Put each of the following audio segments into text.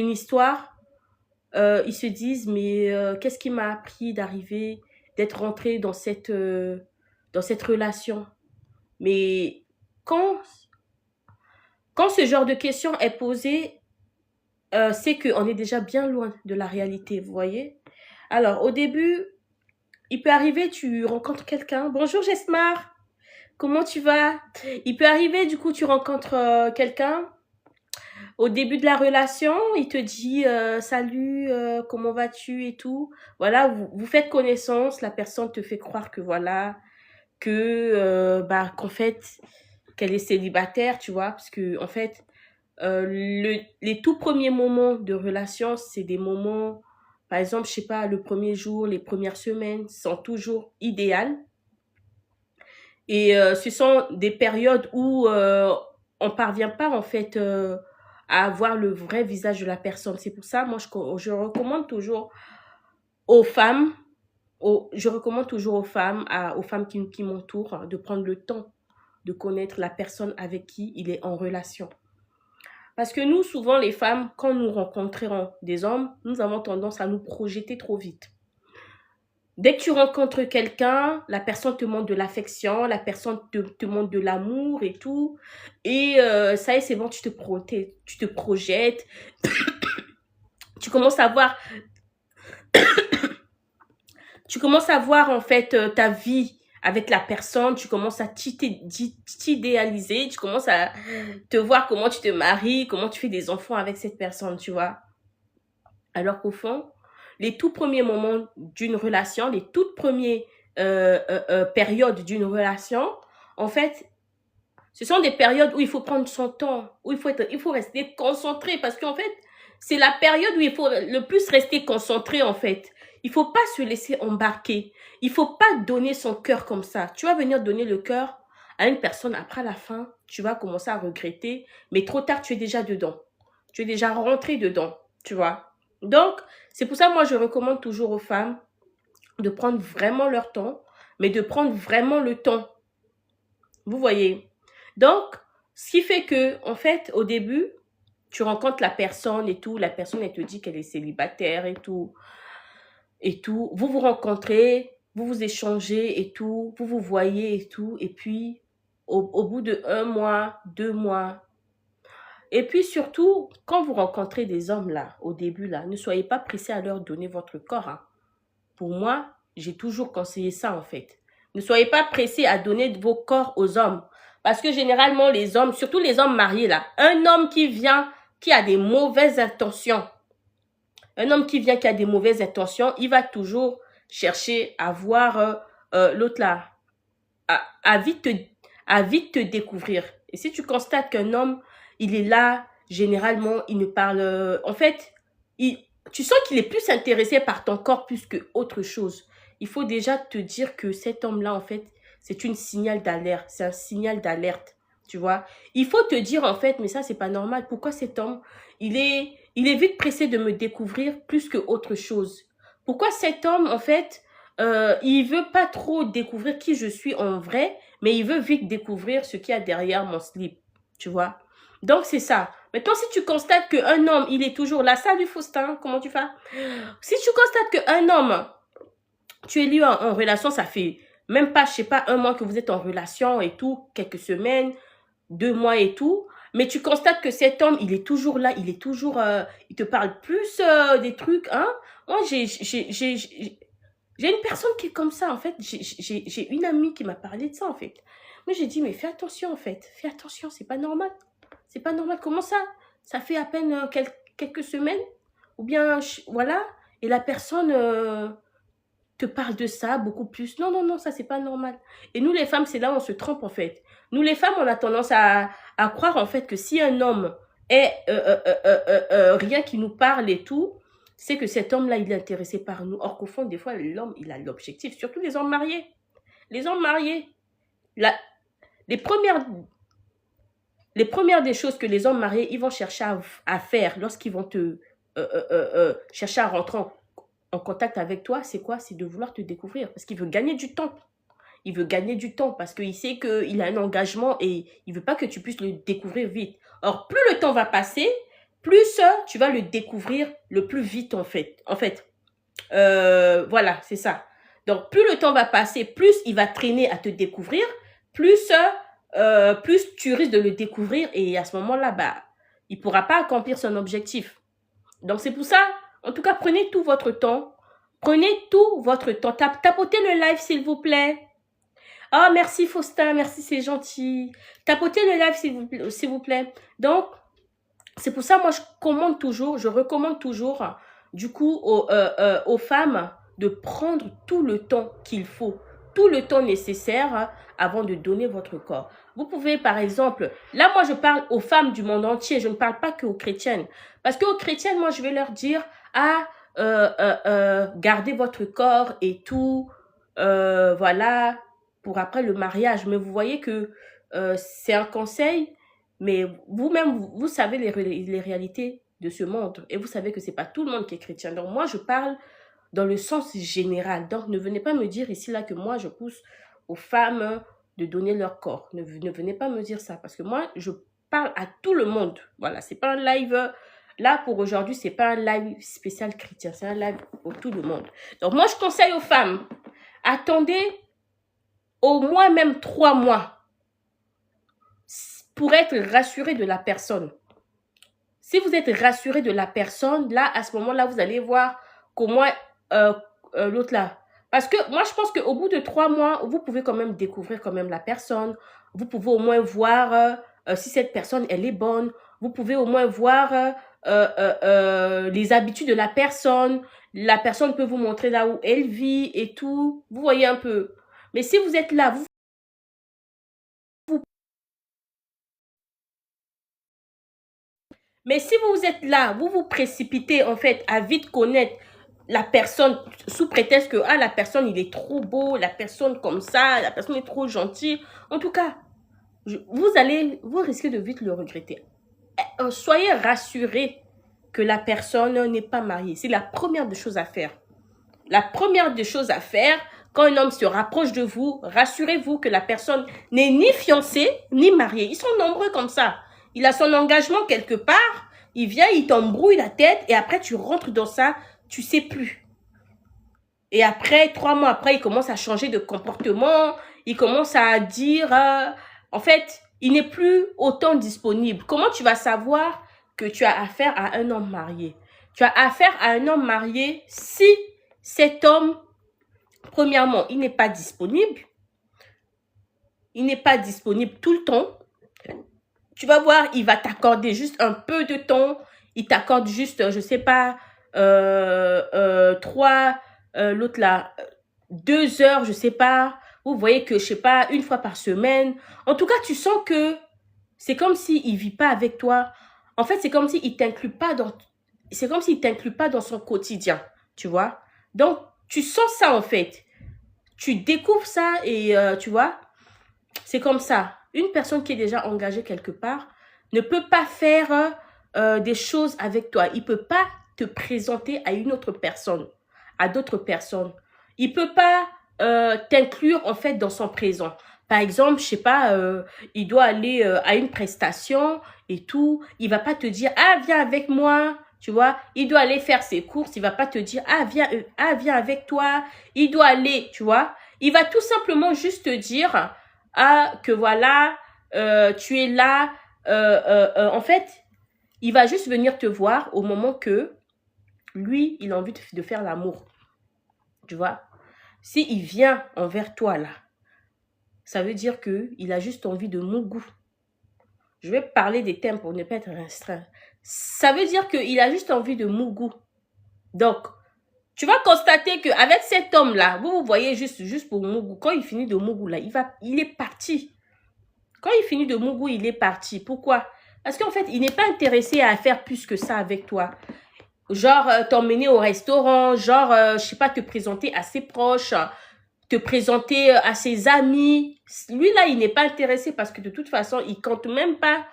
une histoire, ils se disent, mais qu'est-ce qui m'a appris d'arriver, d'être rentrée dans cette relation? Mais quand, quand ce genre de question est posée, c'est qu'on est déjà bien loin de la réalité, vous voyez? Alors, au début, il peut arriver, tu rencontres quelqu'un. Bonjour Jesmar, comment tu vas? Il peut arriver, du coup, tu rencontres quelqu'un. Au début de la relation, il te dit salut, comment vas-tu et tout. Voilà, vous faites connaissance, la personne te fait croire que voilà, que bah qu'en fait qu'elle est célibataire, tu vois, parce que en fait les tout premiers moments de relation, c'est des moments, par exemple, je sais pas, le premier jour, les premières semaines sont toujours idéales. Et ce sont des périodes où on parvient pas en fait à avoir le vrai visage de la personne. C'est pour ça, moi, je recommande toujours aux femmes, je recommande toujours aux femmes qui m'entourent, hein, de prendre le temps de connaître la personne avec qui il est en relation. Parce que nous, souvent, les femmes, quand nous rencontrons des hommes, nous avons tendance à nous projeter trop vite. Dès que tu rencontres quelqu'un, la personne te montre de l'affection, la personne te montre de l'amour et tout. Et ça y est, c'est bon, tu te projettes. Tu commences à voir, tu commences à voir en fait ta vie avec la personne. Tu commences à t'idéaliser. Tu commences à te voir comment tu te maries, comment tu fais des enfants avec cette personne, tu vois. Alors qu'au fond, les tout premiers moments d'une relation, les toutes premières périodes d'une relation, en fait, ce sont des périodes où il faut prendre son temps, où il faut rester concentré parce qu'en fait, c'est la période où il faut le plus rester concentré en fait. Il faut pas se laisser embarquer. Il faut pas donner son cœur comme ça. Tu vas venir donner le cœur à une personne après la fin, tu vas commencer à regretter, mais trop tard, tu es déjà dedans. Tu es déjà rentré dedans, tu vois. Donc, c'est pour ça moi je recommande toujours aux femmes de prendre vraiment leur temps, mais de prendre vraiment le temps. Vous voyez. Donc, ce qui fait que, en fait, au début, tu rencontres la personne et tout, la personne, elle te dit qu'elle est célibataire et tout. Vous vous rencontrez, vous vous échangez et tout, vous vous voyez et tout, et puis, au bout de 1 mois, 2 mois, et puis surtout, quand vous rencontrez des hommes là, au début là, ne soyez pas pressés à leur donner votre corps, hein. Pour moi, j'ai toujours conseillé ça en fait. Ne soyez pas pressés à donner vos corps aux hommes. Parce que généralement, les hommes, surtout les hommes mariés là, un homme qui vient, qui a des mauvaises intentions, un homme qui vient, qui a des mauvaises intentions, il va toujours chercher à voir l'autre là, à, à, vite te, à vite te découvrir. Et si tu constates qu'un homme, il est là, généralement, il ne parle... en fait, il, tu sens qu'il est plus intéressé par ton corps plus que autre chose. Il faut déjà te dire que cet homme-là, en fait, c'est une signal d'alerte. C'est un signal d'alerte, tu vois. Il faut te dire, en fait, mais ça, c'est pas normal. Pourquoi cet homme, il est vite pressé de me découvrir plus que autre chose? Pourquoi cet homme, en fait, il veut pas trop découvrir qui je suis en vrai, mais il veut vite découvrir ce qu'il y a derrière mon slip, tu vois. Donc, c'est ça. Maintenant, si tu constates qu'un homme, il est toujours là, salut Faustin, comment tu fais? Si tu constates qu'un homme, tu es lié en relation, ça fait même pas, je sais pas, 1 mois que vous êtes en relation et tout, quelques semaines, 2 mois et tout, mais tu constates que cet homme, il est toujours là, il est toujours, il te parle plus des trucs, hein. Moi, j'ai une personne qui est comme ça, en fait. J'ai une amie qui m'a parlé de ça, en fait. Moi, j'ai dit, mais fais attention, en fait. Fais attention, c'est pas normal. C'est pas normal. Comment ça? Ça fait à peine quelques semaines? Ou bien, voilà. Et la personne te parle de ça beaucoup plus. Non, non, non, ça, c'est pas normal. Et nous, les femmes, c'est là où on se trompe, en fait. Nous, les femmes, on a tendance à croire, en fait, que si un homme est rien qui nous parle et tout, c'est que cet homme-là, il est intéressé par nous. Or qu'au fond, des fois, l'homme, il a l'objectif, surtout les hommes mariés. Les hommes mariés, la, les, premières, les premières des choses que les hommes mariés, ils vont chercher à faire lorsqu'ils vont chercher à rentrer en contact avec toi, c'est quoi? C'est de vouloir te découvrir. Parce qu'il veut gagner du temps. Il veut gagner du temps parce qu'il sait qu'il a un engagement et il veut pas que tu puisses le découvrir vite. Or, plus le temps va passer, plus tu vas le découvrir le plus vite en fait. Voilà, c'est ça. Donc, plus le temps va passer, plus il va traîner à te découvrir, plus tu risques de le découvrir et à ce moment-là, bah, il ne pourra pas accomplir son objectif. Donc, c'est pour ça, en tout cas, prenez tout votre temps. Prenez tout votre temps. Tapotez le live, s'il vous plaît. Oh, merci Faustin, merci, c'est gentil. Tapotez le live, s'il vous plaît. Donc, c'est pour ça, moi, je recommande toujours, du coup, aux femmes de prendre tout le temps qu'il faut, tout le temps nécessaire avant de donner votre corps. Vous pouvez, par exemple, là, moi, je parle aux femmes du monde entier, je ne parle pas qu'aux chrétiennes. Parce qu'aux chrétiennes, moi, je vais leur dire, gardez votre corps et tout, voilà, pour après le mariage. Mais vous voyez que c'est un conseil, mais vous-même, vous savez les réalités de ce monde. Et vous savez que ce n'est pas tout le monde qui est chrétien. Donc moi, je parle dans le sens général. Donc ne venez pas me dire ici, là, que moi, je pousse aux femmes de donner leur corps. Ne venez pas me dire ça. Parce que moi, je parle à tout le monde. Voilà, c'est pas un live... Là, pour aujourd'hui, c'est pas un live spécial chrétien. C'est un live pour tout le monde. Donc moi, je conseille aux femmes, attendez au moins même 3 mois pour être rassuré de la personne. Si vous êtes rassuré de la personne, là, à ce moment-là, vous allez voir comment l'autre là. Parce que moi, je pense qu'au bout de 3 mois, vous pouvez quand même découvrir quand même la personne. Vous pouvez au moins voir si cette personne, elle est bonne. Vous pouvez au moins voir les habitudes de la personne. La personne peut vous montrer là où elle vit et tout. Vous voyez un peu. Mais si vous êtes là, mais si vous êtes là, vous vous précipitez en fait à vite connaître la personne sous prétexte que la personne il est trop beau, la personne comme ça, la personne est trop gentille. En tout cas, vous risquez de vite le regretter. Soyez rassurés que la personne n'est pas mariée. C'est la première des choses à faire. La première des choses à faire, quand un homme se rapproche de vous, rassurez-vous que la personne n'est ni fiancée, ni mariée. Ils sont nombreux comme ça. Il a son engagement quelque part, il vient, il t'embrouille la tête, et après tu rentres dans ça, tu sais plus. Et après, 3 mois après, il commence à changer de comportement, il commence à dire, en fait, il n'est plus autant disponible. Comment tu vas savoir que tu as affaire à un homme marié? Tu as affaire à un homme marié si cet homme, premièrement, il n'est pas disponible. Il n'est pas disponible tout le temps. Tu vas voir, il va t'accorder juste un peu de temps. Il t'accorde juste, je ne sais pas, 2 heures, je ne sais pas. Vous voyez que, je ne sais pas, 1 fois par semaine. En tout cas, tu sens que c'est comme s'il ne vit pas avec toi. En fait, c'est comme s'il ne t'inclut pas dans... C'est comme s'il ne t'inclut pas dans son quotidien, tu vois. Donc, tu sens ça, en fait. Tu découvres ça et, tu vois, c'est comme ça. Une personne qui est déjà engagée quelque part ne peut pas faire des choses avec toi. Il ne peut pas te présenter à une autre personne, à d'autres personnes. Il ne peut pas t'inclure en fait dans son présent. Par exemple, je ne sais pas, il doit aller à une prestation et tout. Il ne va pas te dire, viens avec moi. Tu vois, il doit aller faire ses courses. Il ne va pas te dire, viens avec toi. Il doit aller, tu vois. Il va tout simplement juste te dire, que voilà, tu es là. En fait, il va juste venir te voir au moment que lui, il a envie de faire l'amour. Tu vois, s'il vient envers toi là, ça veut dire qu'il a juste envie de mougou. Je vais parler des thèmes pour ne pas être restreint. Ça veut dire qu'il a juste envie de mougou. Donc, tu vas constater qu'avec cet homme-là, vous voyez juste pour mougou, quand il finit de mougou là, il est parti. Quand il finit de mougou, il est parti. Pourquoi? Parce qu'en fait, il n'est pas intéressé à faire plus que ça avec toi. Genre, t'emmener au restaurant, genre, je sais pas, te présenter à ses proches, te présenter à ses amis. Lui, là, il n'est pas intéressé parce que de toute façon, il compte même pas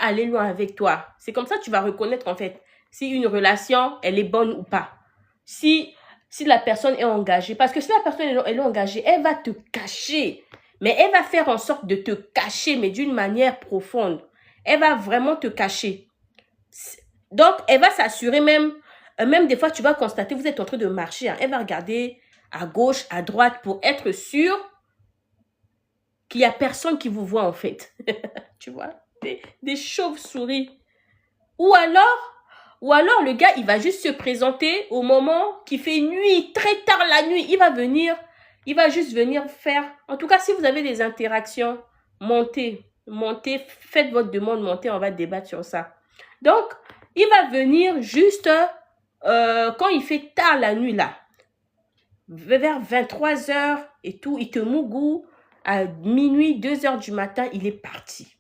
aller loin avec toi. C'est comme ça que tu vas reconnaître, en fait, si une relation, elle est bonne ou pas. Si la personne est engagée. Parce que si la personne elle est engagée, elle va te cacher. Mais elle va faire en sorte de te cacher, mais d'une manière profonde. Elle va vraiment te cacher. Donc, elle va s'assurer même, même des fois, tu vas constater, vous êtes en train de marcher, hein, elle va regarder à gauche, à droite pour être sûre qu'il n'y a personne qui vous voit en fait. Tu vois, des chauves-souris. Ou alors, ou alors le gars, il va juste se présenter au moment qu'il fait nuit, très tard la nuit. Il va venir, il va juste venir faire. En tout cas, si vous avez des interactions, montez, faites votre demande, montez, on va débattre sur ça. Donc, il va venir juste quand il fait tard la nuit là, vers 23 heures et tout, il te mougou. À minuit, 2 heures du matin, il est parti.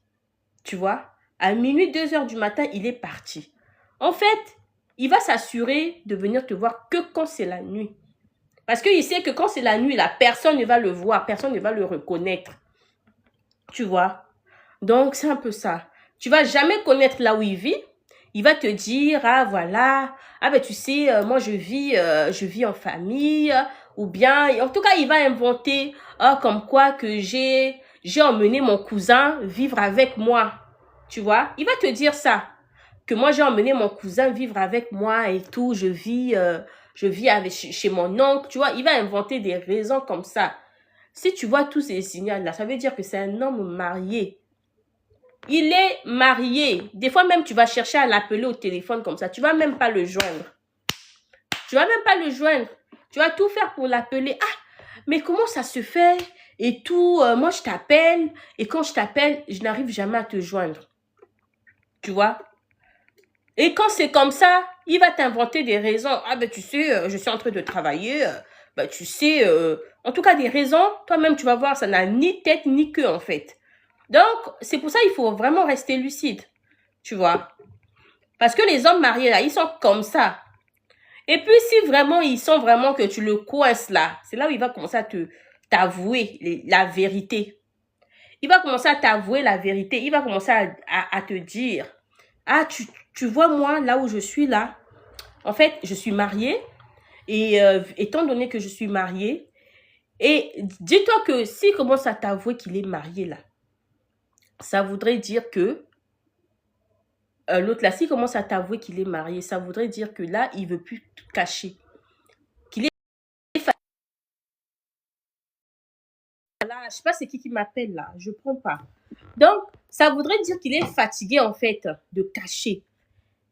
Tu vois, à minuit, 2 heures du matin, il est parti. En fait, il va s'assurer de venir te voir que quand c'est la nuit. Parce qu'il sait que quand c'est la nuit, là, personne ne va le voir, personne ne va le reconnaître. Tu vois. Donc, c'est un peu ça. Tu vas jamais connaître là où il vit. Il va te dire, ah voilà, ah ben tu sais, moi je vis en famille, ou bien, en tout cas, il va inventer, comme quoi que j'ai emmené mon cousin vivre avec moi. Tu vois, il va te dire ça, que moi j'ai emmené mon cousin vivre avec moi et tout, je vis avec, chez mon oncle, tu vois, il va inventer des raisons comme ça. Si tu vois tous ces signaux-là, ça veut dire que c'est un homme marié. Il est marié. Des fois même, tu vas chercher à l'appeler au téléphone comme ça. Tu vas même pas le joindre. Tu vas même pas le joindre. Tu vas tout faire pour l'appeler. Ah, mais comment ça se fait? Et tout, moi je t'appelle. Et quand je t'appelle, je n'arrive jamais à te joindre. Tu vois? Et quand c'est comme ça, il va t'inventer des raisons. Ah ben tu sais, je suis en train de travailler. Ben tu sais, en tout cas des raisons. Toi-même, tu vas voir, ça n'a ni tête ni queue en fait. Donc, c'est pour ça qu'il faut vraiment rester lucide, tu vois. Parce que les hommes mariés, là, ils sont comme ça. Et puis, si vraiment, ils sont vraiment que tu le coinces là, c'est là où il va commencer à t'avouer la vérité. Il va commencer à t'avouer la vérité. Il va commencer à te dire, ah, tu vois, moi, là où je suis là, en fait, je suis mariée. Et étant donné que je suis mariée, et dis-toi que s'il commence à t'avouer qu'il est marié là, ça voudrait dire que l'autre là, s'il commence à t'avouer qu'il est marié, ça voudrait dire que là, il veut plus tout cacher. Qu'il est là, je sais pas c'est qui m'appelle là, je prends pas. Donc, ça voudrait dire qu'il est fatigué en fait de cacher.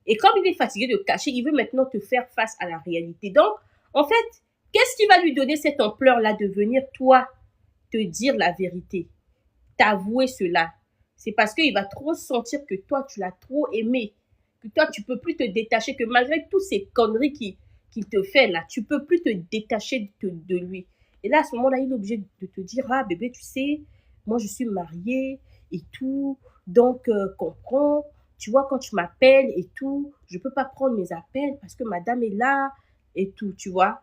Et comme il est fatigué de cacher, il veut maintenant te faire face à la réalité. Donc, en fait, qu'est-ce qui va lui donner cette ampleur là de venir toi te dire la vérité, t'avouer cela? C'est parce qu'il va trop sentir que toi, tu l'as trop aimé, que toi, tu peux plus te détacher, que malgré toutes ces conneries qu'il te fait là, tu peux plus te détacher de lui. Et là, à ce moment-là, il est obligé de te dire, ah bébé, tu sais, moi, je suis mariée et tout, donc comprends, tu vois, quand tu m'appelles et tout, je peux pas prendre mes appels parce que madame est là et tout, tu vois.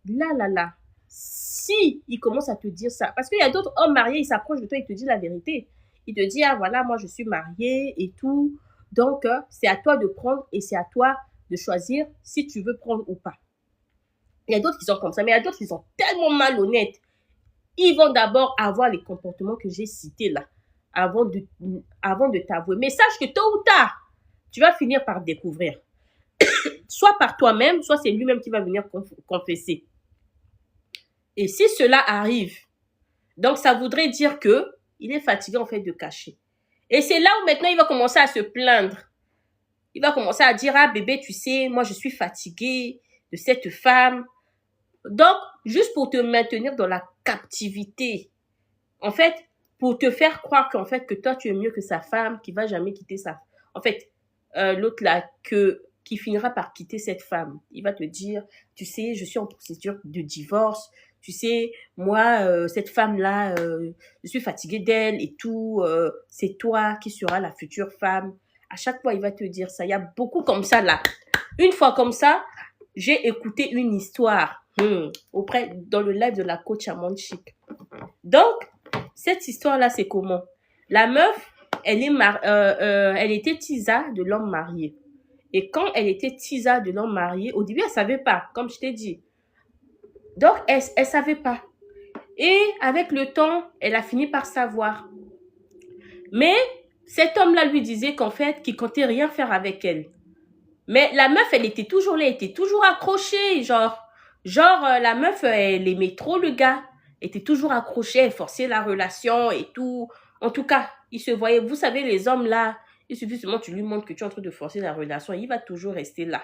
Là. Si il commence à te dire ça, parce qu'il y a d'autres hommes mariés, ils s'approchent de toi, ils te disent la vérité. Il te dit, ah voilà, moi je suis mariée et tout. Donc, c'est à toi de prendre et c'est à toi de choisir si tu veux prendre ou pas. Il y a d'autres qui sont comme ça, mais il y a d'autres qui sont tellement malhonnêtes. Ils vont d'abord avoir les comportements que j'ai cités là, avant de, avant de t'avouer. Mais sache que tôt ou tard, tu vas finir par découvrir. Soit par toi-même, soit c'est lui-même qui va venir confesser. Et si cela arrive, donc ça voudrait dire que il est fatigué en fait de cacher. Et c'est là où maintenant il va commencer à se plaindre. Il va commencer à dire, ah bébé, tu sais, moi je suis fatigué de cette femme. Donc, juste pour te maintenir dans la captivité. En fait, pour te faire croire qu'en fait, que toi tu es mieux que sa femme, qui va jamais quitter sa... En fait, l'autre là, qui finira par quitter cette femme. Il va te dire, tu sais, je suis en procédure de divorce. Tu sais, moi, cette femme-là, je suis fatiguée d'elle et tout. C'est toi qui seras la future femme. À chaque fois, il va te dire ça. Il y a beaucoup comme ça, là. Une fois comme ça, j'ai écouté une histoire dans le live de la coach Amande Chic. Donc, cette histoire-là, c'est comment? La meuf, elle était tisa de l'homme marié. Et quand elle était tisa de l'homme marié, au début, elle savait pas, comme je t'ai dit. Donc, elle savait pas. Et avec le temps, elle a fini par savoir. Mais cet homme-là lui disait qu'en fait, qu'il comptait rien faire avec elle. Mais la meuf, elle était toujours là, elle était toujours accrochée, la meuf, elle aimait trop le gars, elle était toujours accrochée, elle forçait la relation et tout. En tout cas, il se voyait, vous savez, les hommes là, il suffit seulement que tu lui montres que tu es en train de forcer la relation, il va toujours rester là.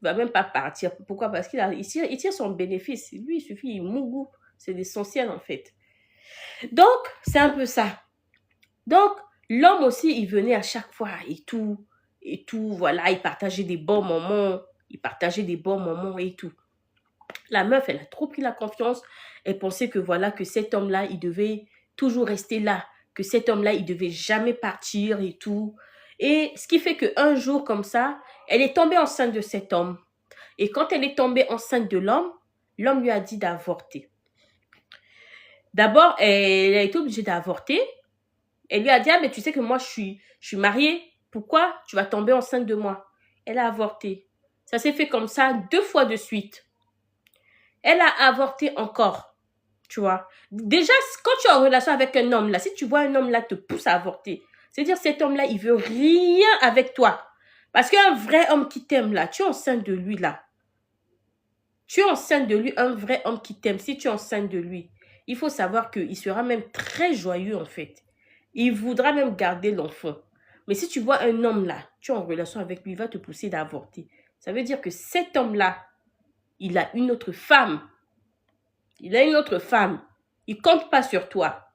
Il va même pas partir. Pourquoi? Parce il tire son bénéfice. Lui, il suffit, il mougou. C'est l'essentiel en fait. Donc, c'est un peu ça. Donc, l'homme aussi, il venait à chaque fois et tout, voilà, il partageait des bons moments, et tout. La meuf, elle a trop pris la confiance, elle pensait que voilà, que cet homme-là, il devait toujours rester là, que cet homme-là, il devait jamais partir et tout. Et ce qui fait qu'un jour comme ça, elle est tombée enceinte de cet homme. Et quand elle est tombée enceinte de l'homme, l'homme lui a dit d'avorter. D'abord, elle a été obligée d'avorter. Elle lui a dit, ah, mais tu sais que moi, je suis mariée. Pourquoi tu vas tomber enceinte de moi? Elle a avorté. Ça s'est fait comme ça 2 fois de suite. Elle a avorté encore. Tu vois. Déjà, quand tu es en relation avec un homme, là, si tu vois un homme là te pousse à avorter, c'est-à-dire cet homme-là, il veut rien avec toi. Parce qu'un vrai homme qui t'aime là, tu es enceinte de lui là. Tu es enceinte de lui, un vrai homme qui t'aime. Si tu es enceinte de lui, il faut savoir qu'il sera même très joyeux en fait. Il voudra même garder l'enfant. Mais si tu vois un homme là, tu es en relation avec lui, il va te pousser d'avorter. Ça veut dire que cet homme-là, il a une autre femme. Il a une autre femme. Il ne compte pas sur toi.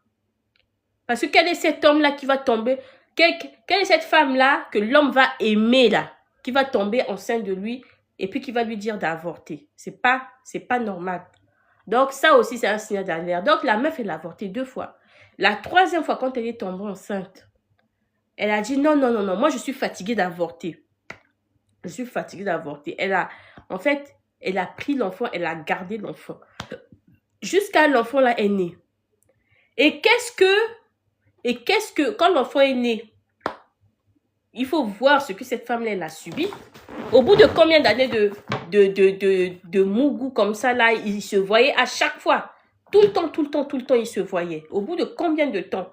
Parce que quel est cet homme-là qui va tomber? Quelle est cette femme-là que l'homme va aimer là? Qui va tomber enceinte de lui et puis qui va lui dire d'avorter? C'est pas normal. Donc ça aussi, c'est un signal d'alerte. Donc la meuf, elle a avorté 2 fois. La 3e fois, quand elle est tombée enceinte, elle a dit non, moi je suis fatiguée d'avorter. Je suis fatiguée d'avorter. En fait, elle a pris l'enfant, elle a gardé l'enfant. Jusqu'à l'enfant là est né. Et qu'est-ce que, quand l'enfant est né, il faut voir ce que cette femme-là, elle a subi. Au bout de combien d'années de mougou comme ça, là, il se voyait à chaque fois. Tout le temps, il se voyait. Au bout de combien de temps?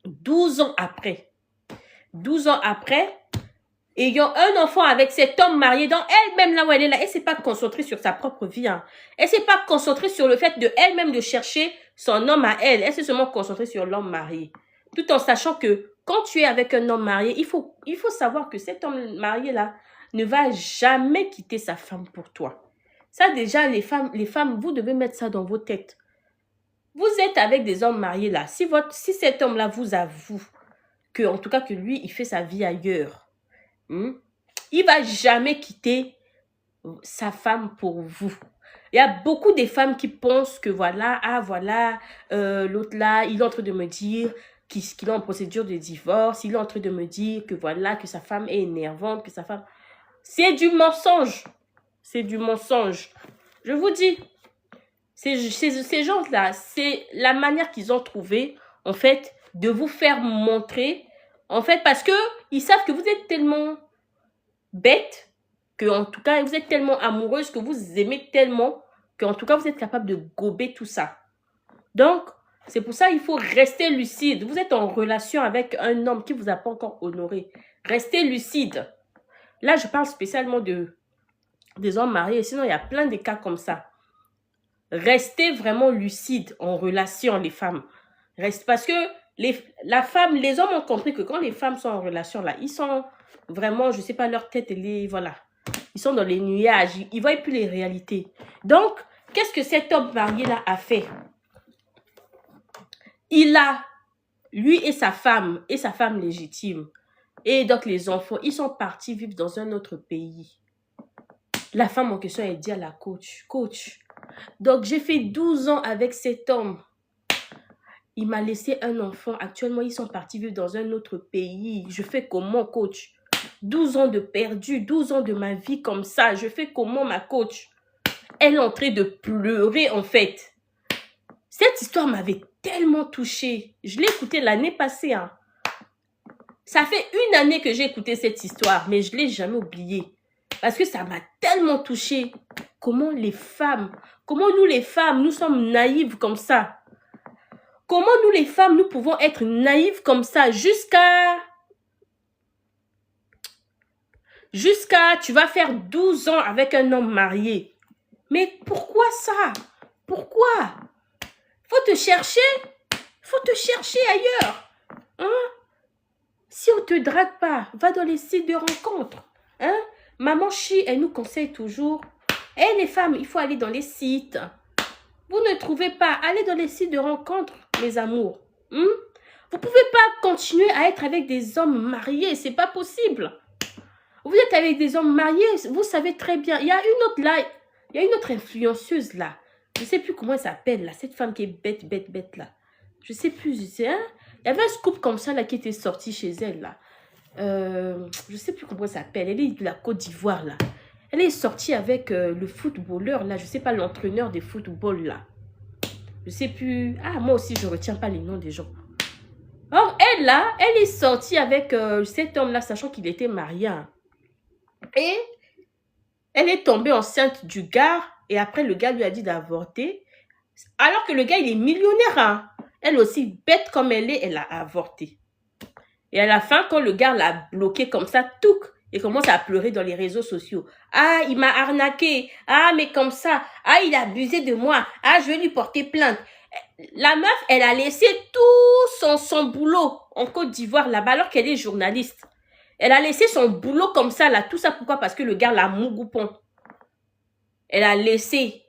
12 ans après. 12 ans après, ayant un enfant avec cet homme marié, donc elle-même, là où elle est là, elle ne s'est pas concentrée sur sa propre vie. Hein. Elle ne s'est pas concentrée sur le fait de elle-même de chercher son homme à elle. Elle s'est seulement concentrée sur l'homme marié. Tout en sachant que quand tu es avec un homme marié, il faut savoir que cet homme marié-là ne va jamais quitter sa femme pour toi. Ça, déjà, les femmes, vous devez mettre ça dans vos têtes. Vous êtes avec des hommes mariés là. Si cet homme-là vous avoue que, en tout cas, que lui, il fait sa vie ailleurs, il va jamais quitter sa femme pour vous. Il y a beaucoup de femmes qui pensent que voilà, l'autre là, il est en train de me dire qu'il est en procédure de divorce, il est en train de me dire que voilà, que sa femme est énervante, que sa femme... C'est du mensonge. C'est du mensonge. Je vous dis, ces gens-là, c'est la manière qu'ils ont trouvé, en fait, de vous faire montrer, en fait, parce que ils savent que vous êtes tellement bête, que en tout cas, vous êtes tellement amoureuse, que vous aimez tellement, qu'en tout cas, vous êtes capable de gober tout ça. Donc, c'est pour ça qu'il faut rester lucide. Vous êtes en relation avec un homme qui ne vous a pas encore honoré. Restez lucide. Là, je parle spécialement des hommes mariés. Sinon, il y a plein de cas comme ça. Restez vraiment lucide en relation, les femmes. Parce que les hommes ont compris que quand les femmes sont en relation, là, ils sont vraiment, je ne sais pas, leur tête, voilà. Ils sont dans les nuages, ils ne voient plus les réalités. Donc, qu'est-ce que cet homme marié-là a fait? Lui et sa femme légitime, et donc les enfants, ils sont partis vivre dans un autre pays. La femme en question, elle dit à la coach, donc j'ai fait 12 ans avec cet homme. Il m'a laissé un enfant. Actuellement, ils sont partis vivre dans un autre pays. Je fais comment, coach? 12 ans de perdu, 12 ans de ma vie comme ça. Je fais comment, ma coach? Elle est en train de pleurer, en fait. Cette histoire m'avait tellement touchée. Je l'ai écoutée l'année passée. Hein. Ça fait 1 année que j'ai écouté cette histoire, mais je ne l'ai jamais oubliée. Parce que ça m'a tellement touchée. Comment nous les femmes, nous sommes naïves comme ça. Comment nous les femmes, nous pouvons être naïves comme ça jusqu'à jusqu'à, tu vas faire 12 ans avec un homme marié. Mais pourquoi ça? Pourquoi? Faut te chercher ailleurs. Hein? Si on te drague pas, va dans les sites de rencontres. Hein? Maman Chi, elle nous conseille toujours. Les femmes, il faut aller dans les sites. Vous ne trouvez pas, allez dans les sites de rencontres, mes amours. Vous pouvez pas continuer à être avec des hommes mariés, c'est pas possible. Vous êtes avec des hommes mariés, vous savez très bien. Il y a une autre là, il y a une autre influenceuse là. Je sais plus comment elle s'appelle là, cette femme qui est bête là. Je sais plus, hein? Il y avait un scoop comme ça là qui était sorti chez elle là. Je sais plus comment elle s'appelle, elle est de la Côte d'Ivoire là. Elle est sortie avec le footballeur là, je sais pas, l'entraîneur des football là. Je sais plus. Ah, moi aussi je retiens pas les noms des gens. Or, elle là, elle est sortie avec cet homme là, sachant qu'il était marié. Hein. Et elle est tombée enceinte du gars. Et après, le gars lui a dit d'avorter. Alors que le gars, il est millionnaire. Hein. Elle aussi, bête comme elle est, elle a avorté. Et à la fin, quand le gars l'a bloqué comme ça, touc, il commence à pleurer dans les réseaux sociaux. Ah, il m'a arnaqué. Ah, mais comme ça. Ah, il a abusé de moi. Ah, je vais lui porter plainte. La meuf, elle a laissé tout son boulot en Côte d'Ivoire là-bas alors qu'elle est journaliste. Elle a laissé son boulot comme ça là. Tout ça pourquoi? Parce que le gars l'a mougoupon. Elle a laissé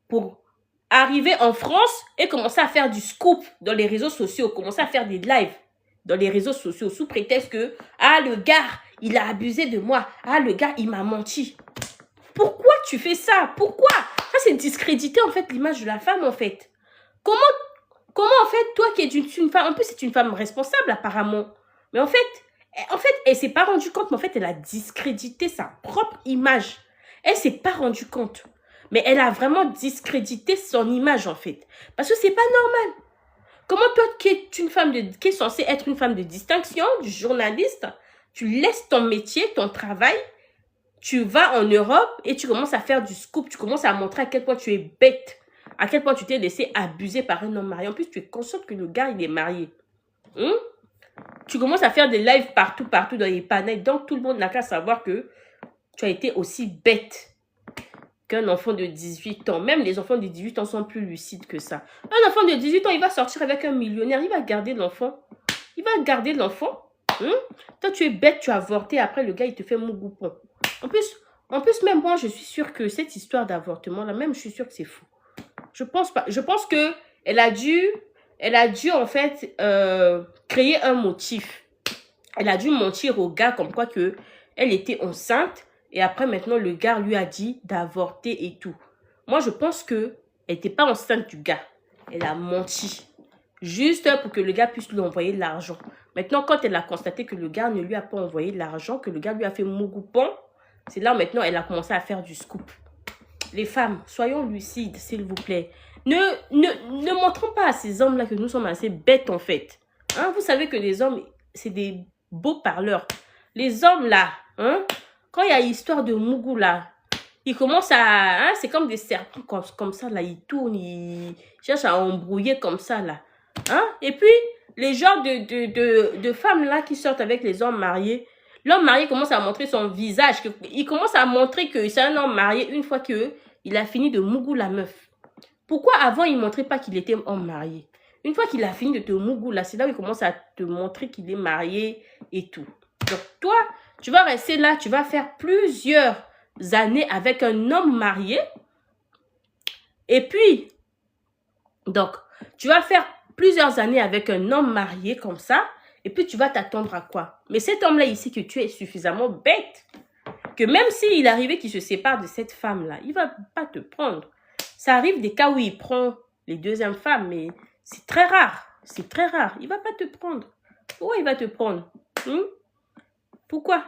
pour arriver en France et commencer à faire du scoop dans les réseaux sociaux. Commencer à faire des lives dans les réseaux sociaux sous prétexte que ah, le gars, il a abusé de moi. Ah, le gars, il m'a menti. Pourquoi tu fais ça? Pourquoi? Ça, c'est discréditer en fait l'image de la femme en fait. Comment en fait, toi qui es une femme, en plus c'est une femme responsable apparemment, mais en fait, elle s'est pas rendue compte, mais en fait, elle a discrédité sa propre image. Elle s'est pas rendue compte, mais elle a vraiment discrédité son image en fait, parce que c'est pas normal. Comment toi qui es une femme qui est censée être une femme de distinction, du journaliste, tu laisses ton métier, ton travail, tu vas en Europe et tu commences à faire du scoop, tu commences à montrer à quel point tu es bête. À quel point tu t'es laissé abuser par un homme marié. En plus, tu es consciente que le gars, il est marié. Tu commences à faire des lives partout dans les panels. Donc, tout le monde n'a qu'à savoir que tu as été aussi bête qu'un enfant de 18 ans. Même les enfants de 18 ans sont plus lucides que ça. Un enfant de 18 ans, il va sortir avec un millionnaire. Il va garder l'enfant. Toi, tu es bête, tu as avorté. Après, le gars, il te fait mougoupon. En plus, même moi, je suis sûre que cette histoire d'avortement, là, même, je suis sûre que c'est faux. Je pense pas. Je pense que elle a dû en fait créer un motif. Elle a dû mentir au gars comme quoi que elle était enceinte et après maintenant le gars lui a dit d'avorter et tout. Moi je pense que elle n'était pas enceinte du gars. Elle a menti juste pour que le gars puisse lui envoyer de l'argent. Maintenant quand elle a constaté que le gars ne lui a pas envoyé de l'argent, que le gars lui a fait mougoupon, c'est là maintenant elle a commencé à faire du scoop. Les femmes, soyons lucides, s'il vous plaît. Ne montrons pas à ces hommes-là que nous sommes assez bêtes, en fait. Hein, vous savez que les hommes, c'est des beaux parleurs. Les hommes, là, hein, quand il y a histoire de mougou, là, ils commencent à... Hein, c'est comme des serpents comme ça, là. Ils tournent, ils cherchent à embrouiller comme ça, là. Hein? Et puis, les genres de femmes-là qui sortent avec les hommes mariés, l'homme marié commence à montrer son visage. Il commence à montrer que c'est un homme marié une fois qu'il a fini de mougou la meuf. Pourquoi avant, il ne montrait pas qu'il était homme marié? Une fois qu'il a fini de te mougou là, c'est là où il commence à te montrer qu'il est marié et tout. Donc toi, tu vas rester là, tu vas faire plusieurs années avec un homme marié. Et puis, donc, tu vas faire plusieurs années avec un homme marié comme ça. Et puis, tu vas t'attendre à quoi? Mais cet homme-là ici, que tu es suffisamment bête, que même s'il arrivait qu'il se sépare de cette femme-là, il ne va pas te prendre. Ça arrive des cas où il prend les deuxièmes femmes, mais c'est très rare. C'est très rare. Il ne va pas te prendre. Pourquoi il va te prendre? Pourquoi?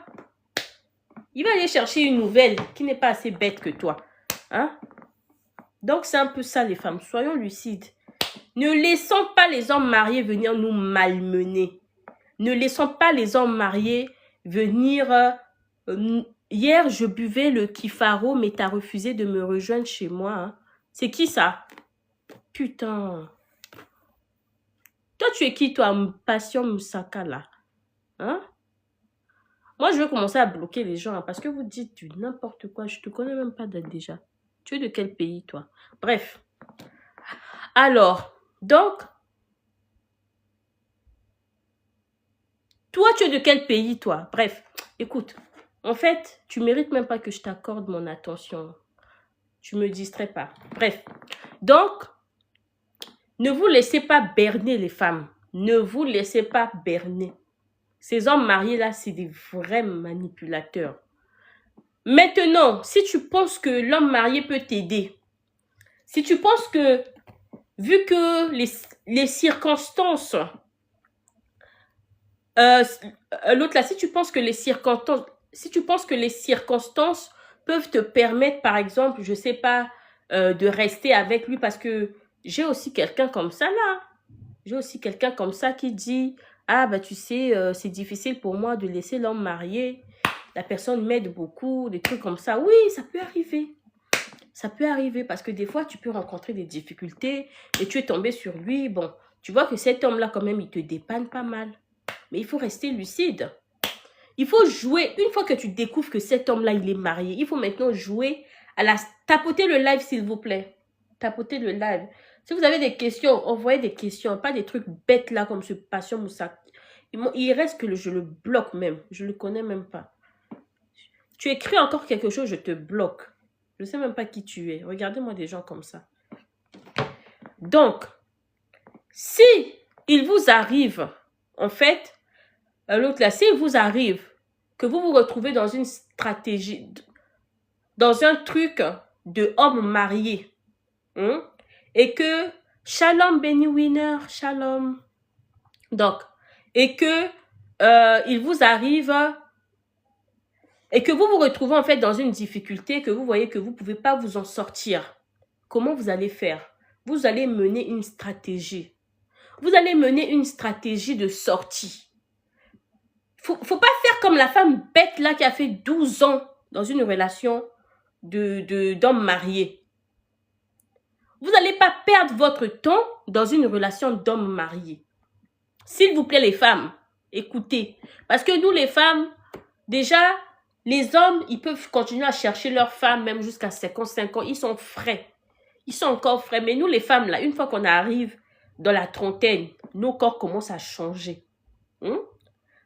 Il va aller chercher une nouvelle qui n'est pas assez bête que toi. Hein? Donc, c'est un peu ça, les femmes. Soyons lucides. Ne laissons pas les hommes mariés venir nous malmener. Ne laissons pas les hommes mariés venir... hier, je buvais le Kifaro, mais tu as refusé de me rejoindre chez moi. Hein. C'est qui ça? Putain. Toi, tu es qui, toi, Passion Moussaka, là? Hein? Moi, je vais commencer à bloquer les gens hein, parce que vous dites du n'importe quoi. Je te connais même pas déjà. Tu es de quel pays, toi? Bref. Alors, donc, toi, tu es de quel pays, toi? Bref, écoute. En fait, tu mérites même pas que je t'accorde mon attention. Tu me distrais pas. Bref. Donc, ne vous laissez pas berner les femmes. Ne vous laissez pas berner. Ces hommes mariés-là, c'est des vrais manipulateurs. Maintenant, si tu penses que l'homme marié peut t'aider, si tu penses que, vu que les circonstances, l'autre là, si tu penses que les circonstances peuvent te permettre, par exemple, je sais pas, de rester avec lui parce que j'ai aussi quelqu'un comme ça là. J'ai aussi quelqu'un comme ça qui dit, ah bah tu sais, c'est difficile pour moi de laisser l'homme marié. La personne m'aide beaucoup, des trucs comme ça. Oui, ça peut arriver. Ça peut arriver parce que des fois, tu peux rencontrer des difficultés et tu es tombé sur lui. Bon, tu vois que cet homme-là, quand même, il te dépanne pas mal. Mais il faut rester lucide. Il faut jouer, une fois que tu découvres que cet homme-là, il est marié, il faut maintenant jouer à la... Tapotez le live, s'il vous plaît. Tapotez le live. Si vous avez des questions, envoyez des questions. Pas des trucs bêtes là, comme ce Passion Moussa. Il reste que je le bloque même. Je le connais même pas. Tu écris encore quelque chose, je te bloque. Je ne sais même pas qui tu es. Regardez-moi des gens comme ça. Donc, si il vous arrive, en fait, l'autre là, s'il vous arrive que vous vous retrouvez dans une stratégie, dans un truc de homme marié, hein, et que, shalom Benny Winner, shalom. Donc, et que il vous arrive et que vous vous retrouvez en fait dans une difficulté, que vous voyez que vous ne pouvez pas vous en sortir, comment vous allez faire? Vous allez mener une stratégie. Vous allez mener une stratégie de sortie. Faut pas faire comme la femme bête là qui a fait 12 ans dans une relation d'homme marié. Vous n'allez pas perdre votre temps dans une relation d'homme marié. S'il vous plaît les femmes, écoutez. Parce que nous les femmes, déjà, les hommes, ils peuvent continuer à chercher leur femme même jusqu'à 55 ans. Ils sont frais. Ils sont encore frais. Mais nous les femmes là, une fois qu'on arrive dans la trentaine, nos corps commencent à changer.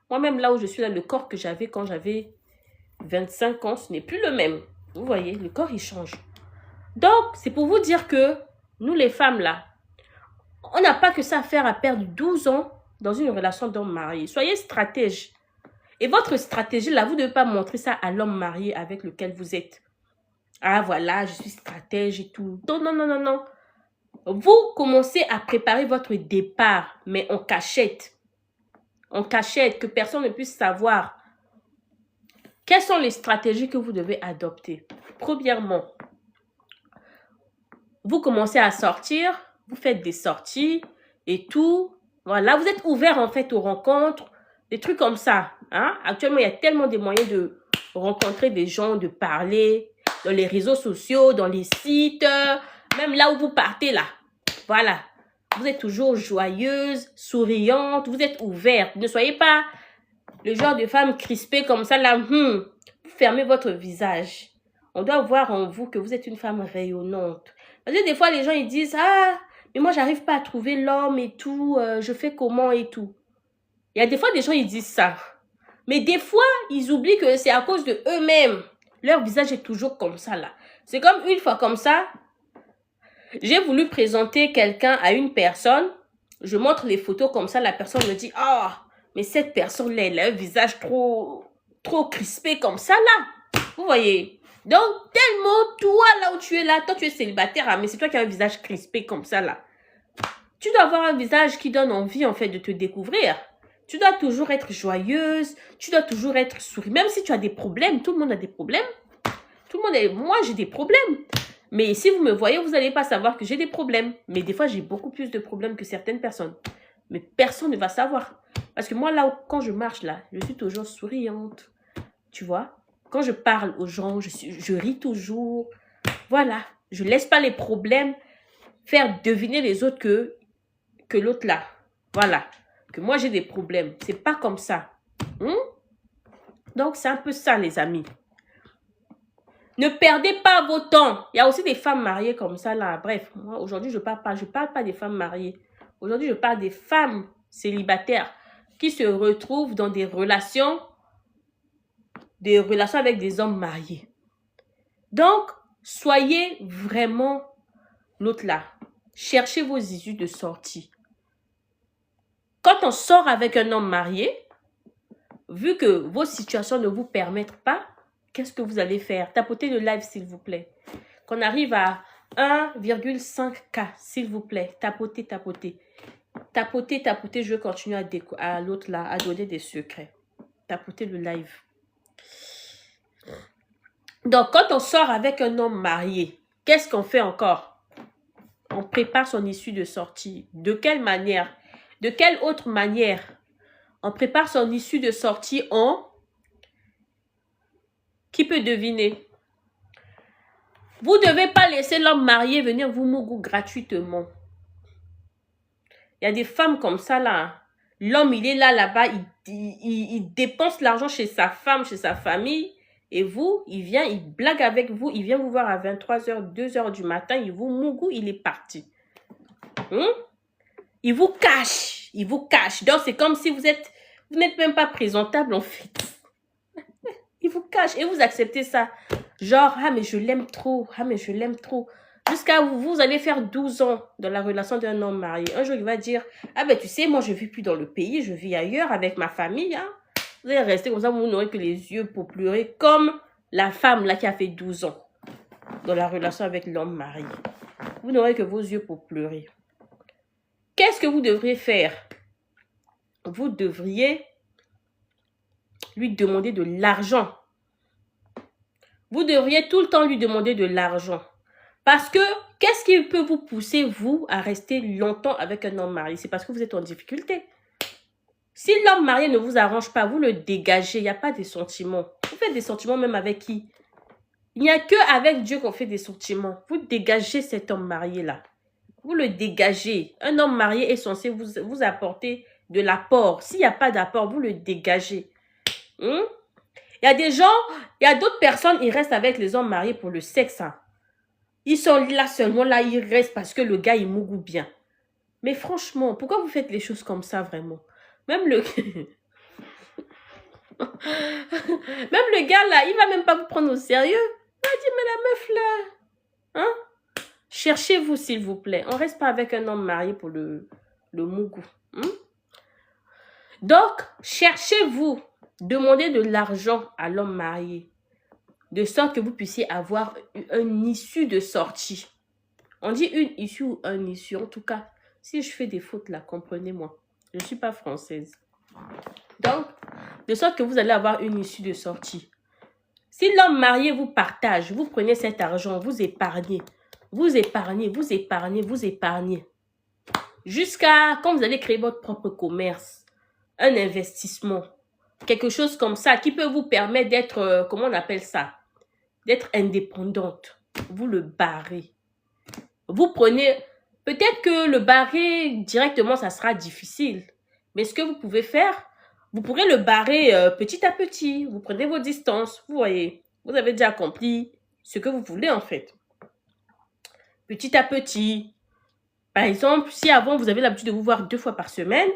Moi-même là où je suis là, le corps que j'avais quand j'avais 25 ans, ce n'est plus le même. Vous voyez, le corps il change. Donc, c'est pour vous dire que nous les femmes là, on n'a pas que ça à faire à perdre 12 ans dans une relation d'homme marié. Soyez stratège. Et votre stratégie là, vous ne devez pas montrer ça à l'homme marié avec lequel vous êtes. Ah voilà, je suis stratège et tout. Non, non, non, non, non. Vous commencez à préparer votre départ, mais en cachette. En cachette, que personne ne puisse savoir. Quelles sont les stratégies que vous devez adopter? Premièrement, vous commencez à sortir, vous faites des sorties et tout. Voilà, vous êtes ouvert en fait aux rencontres, des trucs comme ça. Hein? Actuellement, il y a tellement de moyens de rencontrer des gens, de parler dans les réseaux sociaux, dans les sites, même là où vous partez là. Voilà. Vous êtes toujours joyeuse, souriante, vous êtes ouverte. Ne soyez pas le genre de femme crispée comme ça là. Vous fermez votre visage. On doit voir en vous que vous êtes une femme rayonnante. Parce que des fois, les gens ils disent, ah, mais moi, j'arrive pas à trouver l'homme et tout, je fais comment et tout. Il y a des fois, des gens ils disent ça. Mais des fois, ils oublient que c'est à cause de eux-mêmes. Leur visage est toujours comme ça là. C'est comme une fois comme ça, j'ai voulu présenter quelqu'un à une personne. Je montre les photos comme ça. La personne me dit, ah, oh, mais cette personne-là, elle a un visage trop crispé comme ça là. Vous voyez? Donc, tellement, toi là où tu es là, toi tu es célibataire, hein, mais c'est toi qui as un visage crispé comme ça là. Tu dois avoir un visage qui donne envie en fait de te découvrir. Tu dois toujours être joyeuse. Tu dois toujours être souris. Même si tu as des problèmes, tout le monde a des problèmes. Tout le monde est... Moi, j'ai des problèmes. Mais si vous me voyez, vous n'allez pas savoir que j'ai des problèmes. Mais des fois, j'ai beaucoup plus de problèmes que certaines personnes. Mais personne ne va savoir. Parce que moi, là, quand je marche, là, je suis toujours souriante. Tu vois? Quand je parle aux gens, je ris toujours. Voilà. Je ne laisse pas les problèmes faire deviner les autres que l'autre là. Voilà. Que moi, j'ai des problèmes. C'est pas comme ça. Donc, c'est un peu ça, les amis. Ne perdez pas vos temps. Il y a aussi des femmes mariées comme ça, là. Bref, moi, aujourd'hui, je parle pas des femmes mariées. Aujourd'hui, je parle des femmes célibataires qui se retrouvent dans des relations avec des hommes mariés. Donc, soyez vraiment l'autre là. Cherchez vos issues de sortie. Quand on sort avec un homme marié, vu que vos situations ne vous permettent pas, qu'est-ce que vous allez faire? Tapotez le live, s'il vous plaît. Qu'on arrive à 1,5K, s'il vous plaît. Tapotez, tapotez. Tapotez, tapotez. Je continue à l'autre là, à donner des secrets. Tapotez le live. Donc, quand on sort avec un homme marié, qu'est-ce qu'on fait encore? On prépare son issue de sortie. De quelle manière? De quelle autre manière? On prépare son issue de sortie en... Qui peut deviner? Vous ne devez pas laisser l'homme marié venir vous mougou gratuitement. Il y a des femmes comme ça là. L'homme, il est là, là-bas, il dépense l'argent chez sa femme, chez sa famille. Et vous, il vient, il blague avec vous, il vient vous voir à 23h, 2h du matin, il vous mougou, il est parti. Il vous cache, il vous cache. Donc, c'est comme si vous n'êtes même pas présentable en fait. Il vous cache et vous acceptez ça. Genre, ah mais je l'aime trop, ah mais je l'aime trop. Jusqu'à vous allez faire 12 ans dans la relation d'un homme marié. Un jour, il va dire, ah ben tu sais, moi je ne vis plus dans le pays, je vis ailleurs avec ma famille. Hein. Vous allez rester comme ça, vous n'aurez que les yeux pour pleurer, comme la femme là qui a fait 12 ans dans la relation avec l'homme marié. Vous n'aurez que vos yeux pour pleurer. Qu'est-ce que vous devriez faire? Vous devriez lui demander de l'argent. Vous devriez tout le temps lui demander de l'argent. Parce que, qu'est-ce qui peut vous pousser, vous, à rester longtemps avec un homme marié? C'est parce que vous êtes en difficulté. Si l'homme marié ne vous arrange pas, vous le dégagez. Il n'y a pas des sentiments. Vous faites des sentiments même avec qui? Il n'y a qu'avec Dieu qu'on fait des sentiments. Vous dégagez cet homme marié-là. Vous le dégagez. Un homme marié est censé vous apporter de l'apport. S'il n'y a pas d'apport, vous le dégagez. Il y a des gens, il y a d'autres personnes, ils restent avec les hommes mariés pour le sexe. Hein. Ils sont là seulement, là, ils restent parce que le gars, il mougou bien. Mais franchement, pourquoi vous faites les choses comme ça, vraiment? Même le... Même le gars, là, il va même pas vous prendre au sérieux. Il va dire, mais la meuf, là... Hein? Cherchez-vous, s'il vous plaît. On reste pas avec un homme marié pour le mougou. Donc, cherchez-vous. Demandez de l'argent à l'homme marié. De sorte que vous puissiez avoir une issue de sortie. On dit une issue ou un issue. En tout cas, si je fais des fautes là, comprenez-moi. Je ne suis pas française. Donc, de sorte que vous allez avoir une issue de sortie. Si l'homme marié vous partage, vous prenez cet argent, vous épargnez. Vous épargnez, vous épargnez, vous épargnez. Jusqu'à quand vous allez créer votre propre commerce. Un investissement. Quelque chose comme ça qui peut vous permettre d'être, comment on appelle ça? D'être indépendante. Vous le barrez. Vous prenez, peut-être que le barrer directement, ça sera difficile. Mais ce que vous pouvez faire, vous pourrez le barrer petit à petit. Vous prenez vos distances, vous voyez. Vous avez déjà accompli ce que vous voulez en fait. Petit à petit. Par exemple, si avant vous avez l'habitude de vous voir 2 fois par semaine,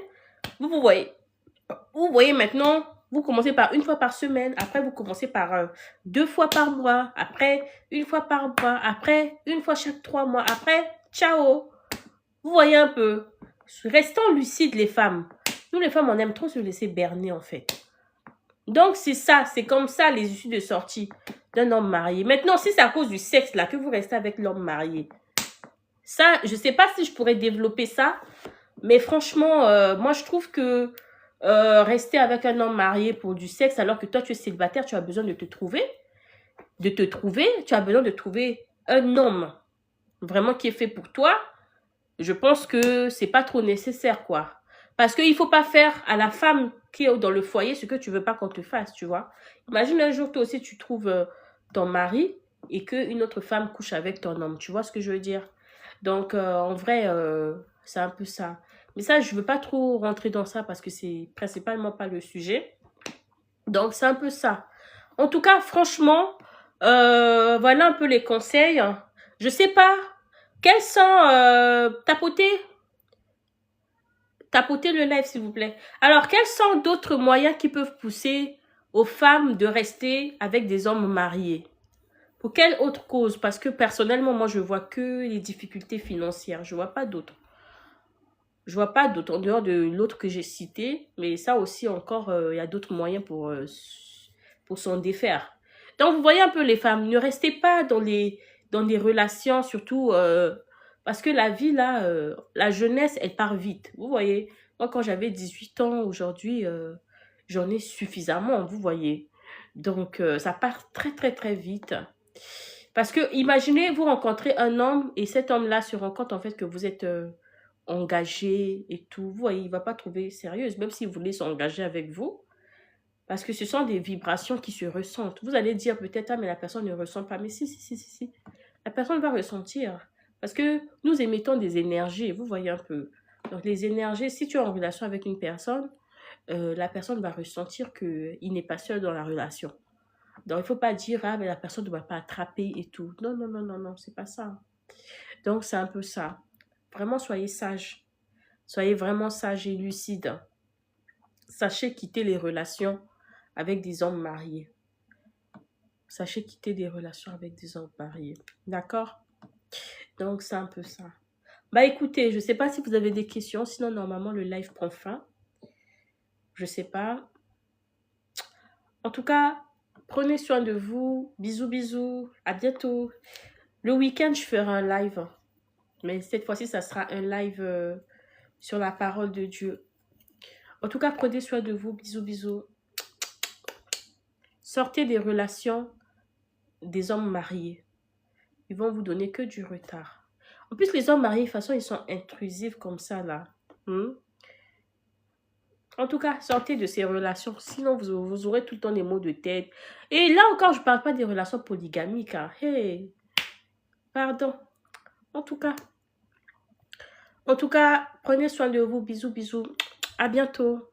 vous voyez maintenant, vous commencez par 1 fois par semaine, après vous commencez par 2 fois par mois, après 1 fois par mois, après 1 fois chaque 3 mois, après, ciao. Vous voyez un peu. Restons lucides les femmes. Nous les femmes, on aime trop se laisser berner en fait. Donc c'est ça, c'est comme ça les issues de sortie d'un homme marié. Maintenant, si c'est à cause du sexe là que vous restez avec l'homme marié, ça, je ne sais pas si je pourrais développer ça, mais franchement, moi je trouve que rester avec un homme marié pour du sexe alors que toi tu es célibataire, tu as besoin de te trouver. Tu as besoin de trouver un homme vraiment qui est fait pour toi. Je pense que c'est pas trop nécessaire quoi. Parce qu'il ne faut pas faire à la femme qui est dans le foyer ce que tu veux pas qu'on te fasse, tu vois. Imagine un jour toi aussi tu trouves ton mari et qu'une autre femme couche avec ton homme. Tu vois ce que je veux dire? Donc en vrai, c'est un peu ça. Mais ça, je ne veux pas trop rentrer dans ça parce que c'est principalement pas le sujet. Donc, c'est un peu ça. En tout cas, franchement, voilà un peu les conseils. Je sais pas, quels sont... tapotez le live, s'il vous plaît. Alors, quels sont d'autres moyens qui peuvent pousser aux femmes de rester avec des hommes mariés? Pour quelle autre cause? Parce que personnellement, moi, je vois que les difficultés financières. Je vois pas d'autres. Je vois pas d'autres en dehors de l'autre que j'ai cité. Mais ça aussi, encore, il y a d'autres moyens pour s'en défaire. Donc, vous voyez un peu les femmes. Ne restez pas dans des relations, surtout parce que la vie, là, la jeunesse, elle part vite. Vous voyez, moi, quand j'avais 18 ans, aujourd'hui, j'en ai suffisamment, vous voyez. Donc, ça part très, très, très vite. Parce que imaginez, vous rencontrez un homme et cet homme-là se rend compte en fait que vous êtes engagé et tout. Vous voyez, il ne va pas trouver sérieuse, même s'il voulait s'engager avec vous. Parce que ce sont des vibrations qui se ressentent. Vous allez dire peut-être, ah, mais la personne ne ressent pas. Mais si. La personne va ressentir. Parce que nous émettons des énergies, vous voyez un peu. Donc les énergies, si tu es en relation avec une personne, la personne va ressentir qu'il n'est pas seul dans la relation. Donc, il ne faut pas dire, ah, mais la personne ne va pas attraper et tout. Non, c'est pas ça. Donc, c'est un peu ça. Vraiment, soyez sage. Soyez vraiment sage et lucide. Sachez quitter les relations avec des hommes mariés. Sachez quitter des relations avec des hommes mariés. D'accord? Donc, c'est un peu ça. Bah, écoutez, je ne sais pas si vous avez des questions. Sinon, normalement, le live prend fin. Je ne sais pas. En tout cas, prenez soin de vous. Bisous, bisous. À bientôt. Le week-end, je ferai un live. Mais cette fois-ci, ça sera un live sur la parole de Dieu. En tout cas, prenez soin de vous. Bisous, bisous. Sortez des relations des hommes mariés. Ils vont vous donner que du retard. En plus, les hommes mariés, de toute façon, ils sont intrusifs comme ça, là. En tout cas, sortez de ces relations. Sinon, vous aurez tout le temps des maux de tête. Et là encore, je ne parle pas des relations polygamiques. Hein. Hey, pardon. En tout cas, prenez soin de vous. Bisous, bisous. À bientôt.